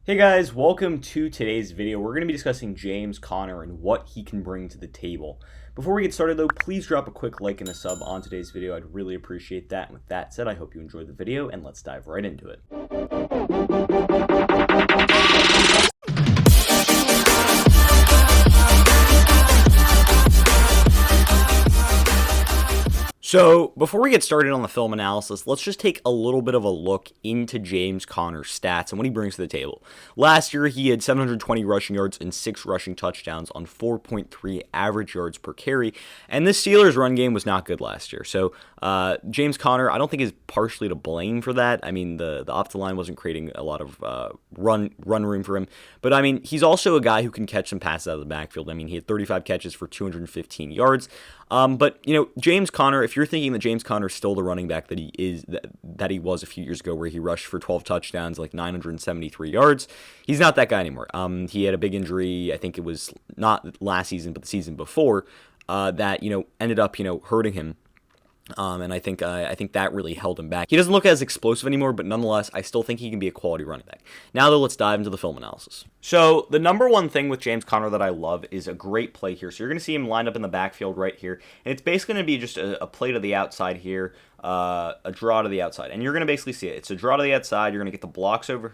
Hey guys, welcome to today's video. We're going to be discussing James Conner and what he can bring to the table. Before we get started though, please drop a quick like and a sub on today's video. I'd really appreciate that. And with that said, I hope you enjoyed the video and let's dive right into it. So, before we get started on the film analysis, let's just take a little bit of a look into James Conner's stats and what he brings to the table. Last year, he had 720 rushing yards and 6 rushing touchdowns on 4.3 average yards per carry, and this Steelers run game was not good last year. So, James Conner, I don't think is partially to blame for that. I mean, the offensive line wasn't creating a lot of run room for him, but I mean, he's also a guy who can catch some passes out of the backfield. I mean, he had 35 catches for 215 yards. But you know, James Conner, if you're thinking that James Conner is still the running back that he is, that he was a few years ago, where he rushed for 12 touchdowns, like 973 yards, he's not that guy anymore. He had a big injury. I think it was not last season, but the season before, that ended up hurting him. And I think that really held him back. He doesn't look as explosive anymore, but nonetheless, I still think he can be a quality running back. Now, though, let's dive into the film analysis. So, the number one thing with James Conner that I love is a great play here. So, you're going to see him lined up in the backfield right here. And it's basically going to be just a play to the outside here, a draw to the outside. And you're going to basically see it. It's a draw to the outside. You're going to get the blocks over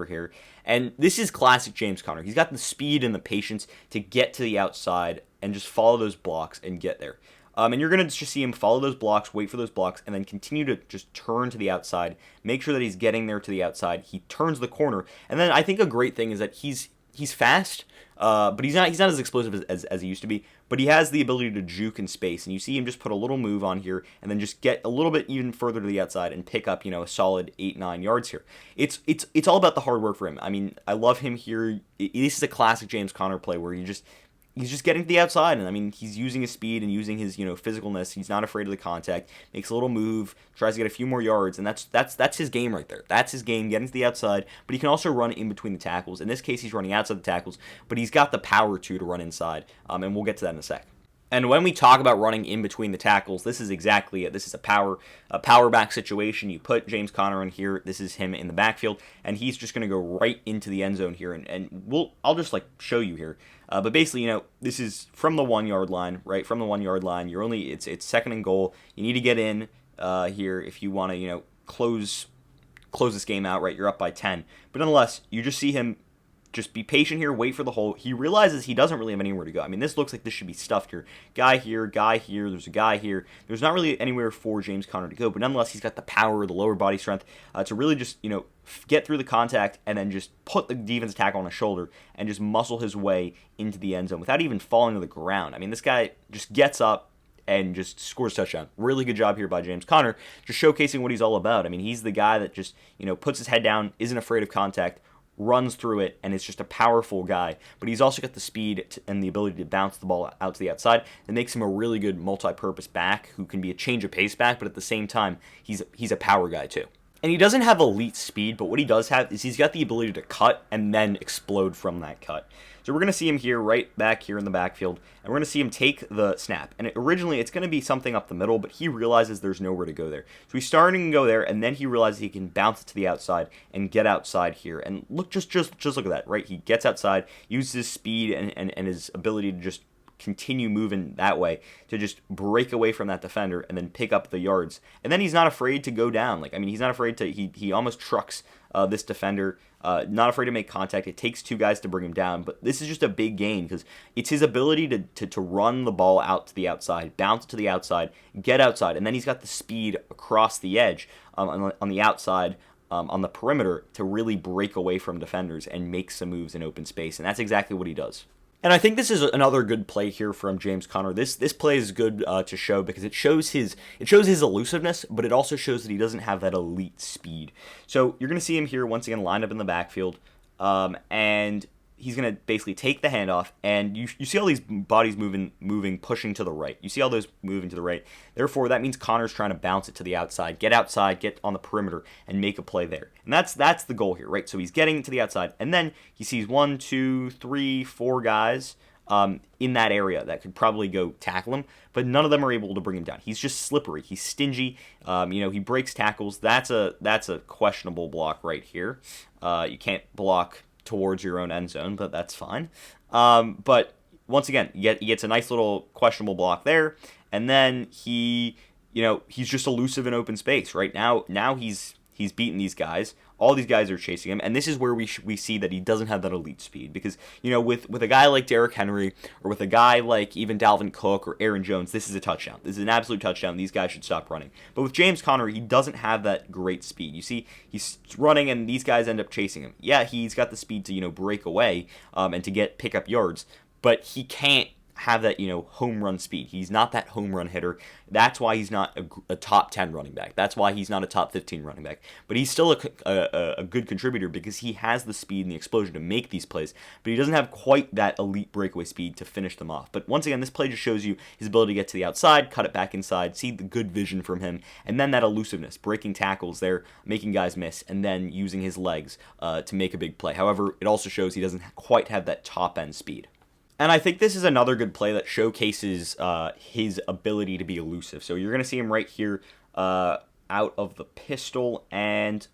here. And this is classic James Conner. He's got the speed and the patience to get to the outside and just follow those blocks and get there. And you're going to just see him follow those blocks, wait for those blocks, and then continue to just turn to the outside, make sure that he's getting there to the outside. He turns the corner. And then I think a great thing is that he's fast, but he's not as explosive as he used to be, but he has the ability to juke in space. And you see him just put a little move on here and then just get a little bit even further to the outside and pick up, a solid 8-9 yards here. It's all about the hard work for him. I mean, I love him here. This is a classic James Conner play where he's just getting to the outside, and I mean, he's using his speed and using his, physicalness. He's not afraid of the contact, makes a little move, tries to get a few more yards, and that's his game right there. That's his game, getting to the outside, but he can also run in between the tackles. In this case, he's running outside the tackles, but he's got the power to run inside, and we'll get to that in a sec. And when we talk about running in between the tackles, this is exactly it. This is a power back situation. You put James Conner in here. This is him in the backfield, and he's just going to go right into the end zone here. And I'll just show you here. But basically, this is from the 1 yard line, right? From the 1 yard line, it's second and goal. You need to get in here if you want to close this game out, right? You're up by 10, but nonetheless, you just see him. Just be patient here, wait for the hole. He realizes he doesn't really have anywhere to go. I mean, this looks like this should be stuffed here. Guy here, there's a guy here. There's not really anywhere for James Conner to go, but nonetheless, he's got the power, the lower body strength to really just, get through the contact and then just put the defensive tackle on his shoulder and just muscle his way into the end zone without even falling to the ground. I mean, this guy just gets up and just scores a touchdown. Really good job here by James Conner, just showcasing what he's all about. I mean, he's the guy that just, puts his head down, isn't afraid of contact, runs through it, and is just a powerful guy. But he's also got the speed and the ability to bounce the ball out to the outside. That makes him a really good multi-purpose back who can be a change of pace back, but at the same time, he's a power guy too. And he doesn't have elite speed, but what he does have is he's got the ability to cut and then explode from that cut. So we're going to see him here, right back here in the backfield, and we're going to see him take the snap. And originally, it's going to be something up the middle, but he realizes there's nowhere to go there. So he's starting to go there, and then he realizes he can bounce it to the outside and get outside here. And look, just look at that, right? He gets outside, uses his speed and his ability to just continue moving that way to just break away from that defender and then pick up the yards. And then he's not afraid to go down. He's not afraid to, he almost trucks this defender, not afraid to make contact. It takes 2 guys to bring him down, but this is just a big gain because it's his ability to run the ball out to the outside, bounce to the outside, get outside, and then he's got the speed across the edge on the outside, on the perimeter to really break away from defenders and make some moves in open space, and that's exactly what he does. And I think this is another good play here from James Conner. This play is good to show because it shows his elusiveness, but it also shows that he doesn't have that elite speed. So you're going to see him here once again lined up in the backfield, and he's going to basically take the handoff, and you see all these bodies moving, pushing to the right. You see all those moving to the right. Therefore, that means Connor's trying to bounce it to the outside, get on the perimeter, and make a play there. And that's the goal here, right? So he's getting to the outside, and then he sees 1, 2, 3, 4 guys in that area that could probably go tackle him, but none of them are able to bring him down. He's just slippery. He's stingy. He breaks tackles. That's a questionable block right here. You can't block towards your own end zone, but that's fine. But once again, he gets a nice little questionable block there, and then he's just elusive in open space. Right now he's beaten these guys. All these guys are chasing him, and this is where we see that he doesn't have that elite speed. Because with a guy like Derrick Henry, or with a guy like even Dalvin Cook or Aaron Jones, this is a touchdown. This is an absolute touchdown. These guys should stop running. But with James Conner, he doesn't have that great speed. You see, he's running, and these guys end up chasing him. Yeah, he's got the speed to break away and to pick up yards, but he can't have that home run speed. He's not that home run hitter. That's why he's not a top 10 running back. That's why he's not a top 15 running back. But he's still a good contributor because he has the speed and the explosion to make these plays, but he doesn't have quite that elite breakaway speed to finish them off. But once again, this play just shows you his ability to get to the outside, cut it back inside, see the good vision from him, and then that elusiveness, breaking tackles there, making guys miss, and then using his legs to make a big play. However, it also shows he doesn't quite have that top end speed. And I think this is another good play that showcases his ability to be elusive. So you're going to see him right here out of the pistol, and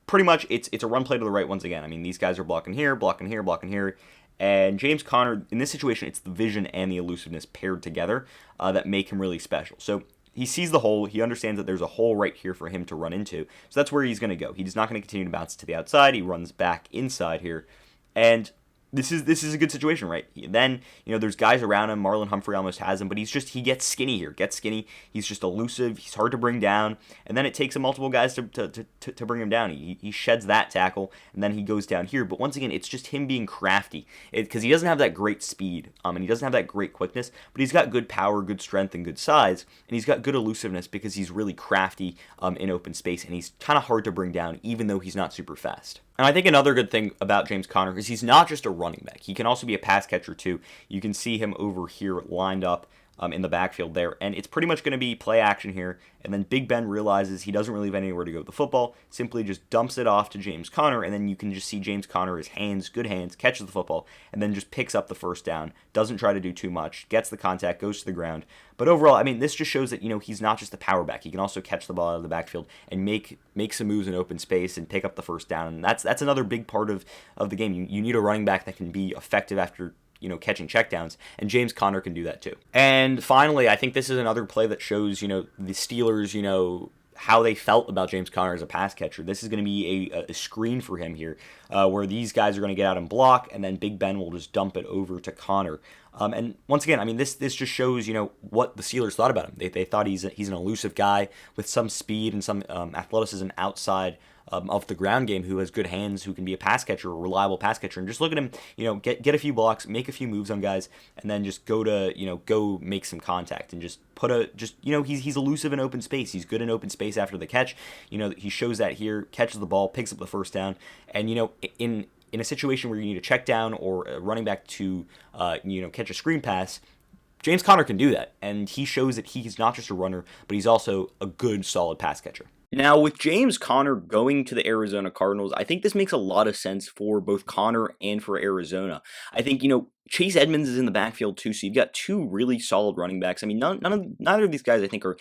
pretty much it's a run play to the right once again. I mean, these guys are blocking here, blocking here, blocking here. And James Conner, in this situation, it's the vision and the elusiveness paired together that make him really special. So he sees the hole. He understands that there's a hole right here for him to run into. So that's where he's going to go. He's not going to continue to bounce to the outside. He runs back inside here. And this is a good situation, right? Then, there's guys around him. Marlon Humphrey almost has him, but he gets skinny here. Gets skinny. He's just elusive. He's hard to bring down. And then it takes him multiple guys to bring him down. He sheds that tackle, and then he goes down here. But once again, it's just him being crafty. Because he doesn't have that great speed, and he doesn't have that great quickness, but he's got good power, good strength, and good size. And he's got good elusiveness because he's really crafty in open space, and he's kind of hard to bring down, even though he's not super fast. And I think another good thing about James Conner is he's not just a running back. He can also be a pass catcher too. You can see him over here lined up in the backfield there. And it's pretty much going to be play action here. And then Big Ben realizes he doesn't really have anywhere to go with the football, simply just dumps it off to James Conner. And then you can just see James Conner, his hands, good hands, catches the football, and then just picks up the first down. Doesn't try to do too much, gets the contact, goes to the ground. But overall, I mean, this just shows that, he's not just a power back. He can also catch the ball out of the backfield and make some moves in open space and pick up the first down. And that's another big part of the game. You need a running back that can be effective after catching checkdowns, and James Conner can do that too. And finally, I think this is another play that shows, the Steelers, how they felt about James Conner as a pass catcher. This is going to be a screen for him here, where these guys are going to get out and block, and then Big Ben will just dump it over to Conner. And once again, I mean, this just shows, what the Steelers thought about him. They thought he's an elusive guy with some speed and some athleticism outside of the ground game, who has good hands, who can be a pass catcher, a reliable pass catcher. And just look at him, get a few blocks, make a few moves on guys, and then just go make some contact and just he's elusive in open space. He's good in open space after the catch. He shows that here, catches the ball, picks up the first down, and in a situation where you need a check down or a running back to catch a screen pass, James Conner can do that, and he shows that he's not just a runner, but he's also a good, solid pass catcher. Now, with James Conner going to the Arizona Cardinals, I think this makes a lot of sense for both Conner and for Arizona. I think, Chase Edmonds is in the backfield too, so you've got two really solid running backs. I mean, neither of these guys, I think, are,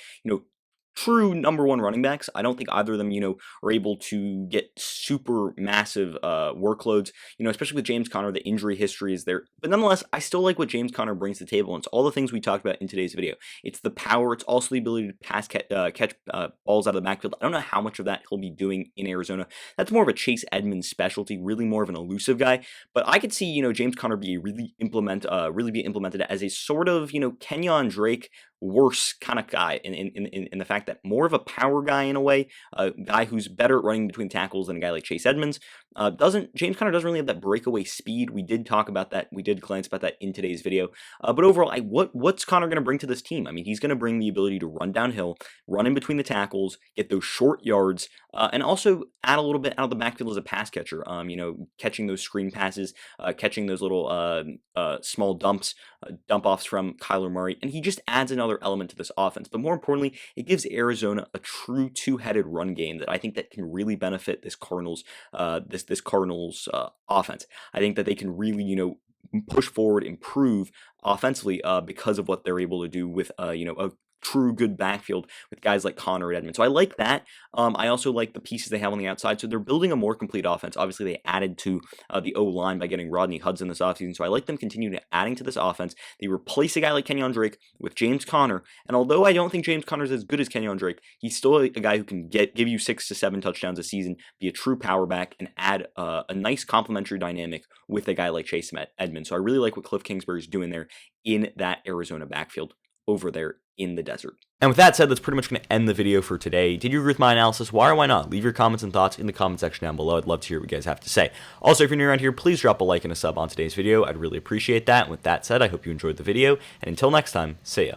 true number one running backs. I don't think either of them, are able to get super massive workloads, especially with James Conner. The injury history is there. But nonetheless, I still like what James Conner brings to the table. And it's all the things we talked about in today's video. It's the power. It's also the ability to catch balls out of the backfield. I don't know how much of that he'll be doing in Arizona. That's more of a Chase Edmonds specialty, really more of an elusive guy. But I could see, James Conner be implemented as a sort of, Kenyon Drake worse kind of guy in the fact that more of a power guy in a way, a guy who's better at running between tackles than a guy like Chase Edmonds. James Conner doesn't really have that breakaway speed. We did talk about that. We did glance about that in today's video. But overall, what's Conner going to bring to this team? I mean, he's going to bring the ability to run downhill, run in between the tackles, get those short yards, and also add a little bit out of the backfield as a pass catcher. Catching those screen passes, catching those little small dump offs from Kyler Murray, and he just adds another element to this offense. But more importantly, it gives Arizona a true two-headed run game that I think that can really benefit this Cardinals offense. I think that they can really push forward, improve offensively because of what they're able to do with a true good backfield with guys like Connor and Edmonds. So I like that. I also like the pieces they have on the outside. So they're building a more complete offense. Obviously, they added to the O-line by getting Rodney Hudson this offseason. So I like them continuing adding to this offense. They replace a guy like Kenyon Drake with James Conner. And although I don't think James Conner is as good as Kenyon Drake, he's still a guy who can give you 6 to 7 touchdowns a season, be a true power back, and add a nice complementary dynamic with a guy like Chase Edmonds. So I really like what Kliff Kingsbury is doing there in that Arizona backfield over there in the desert. And with that said, that's pretty much going to end the video for today. Did you agree with my analysis? Why or why not? Leave your comments and thoughts in the comment section down below. I'd love to hear what you guys have to say. Also, if you're new around here, please drop a like and a sub on today's video. I'd really appreciate that. And with that said, I hope you enjoyed the video. And until next time, see ya.